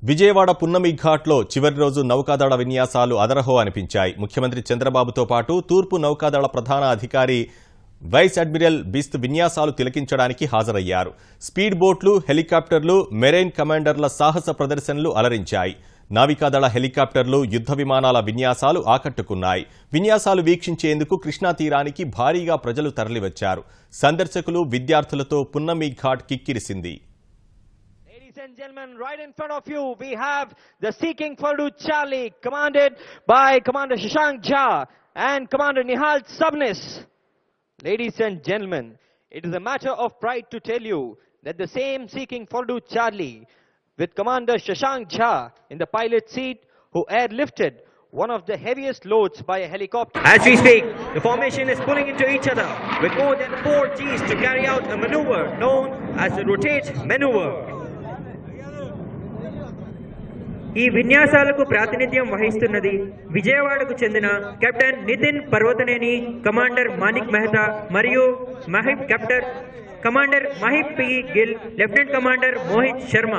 విజయవాడ పున్నమి ఘాట్లో చివరి రోజు నౌకాదళ విన్యాసాలు అదరహో అనిపించాయి. ముఖ్యమంత్రి చంద్రబాబుతో పాటు తూర్పు నౌకాదళ ప్రధాన అధికారి వైస్ అడ్మిరల్ బిస్త్ విన్యాసాలు తిలకించడానికి హాజరయ్యారు. స్పీడ్ బోట్లు, హెలికాప్టర్లు, మెరైన్ కమాండర్ల సాహస ప్రదర్శనలు అలరించాయి. నావికాదళ హెలికాప్టర్లు, యుద్ధ విమానాల విన్యాసాలు ఆకట్టుకున్నాయి. విన్యాసాలు వీక్షించేందుకు కృష్ణా తీరానికి భారీగా ప్రజలు తరలివచ్చారు. సందర్శకులు, విద్యార్థులతో పున్నమి ghat కిక్కిరిసింది. Ladies and gentlemen, right in front of you, we have the Sea King Faldu Charlie, commanded by Commander Shashank Jha and Commander Nihal Sabnis. Ladies and gentlemen, it is a matter of pride to tell you that the same Sea King Faldu Charlie, with Commander Shashank Jha in the pilot seat, who airlifted one of the heaviest loads by a helicopter. As we speak, the formation is pulling into each other with more than 4 Gs to carry out a maneuver known as the rotate maneuver. ఈ విన్యాసాలకు ప్రాతినిధ్యం వహిస్తున్నది విజయవాడకు చెందిన captain Nitin Parvathaneni, commander Manik Mehta మరియు commander Mahip P Gill, lieutenant commander Mohit Sharma.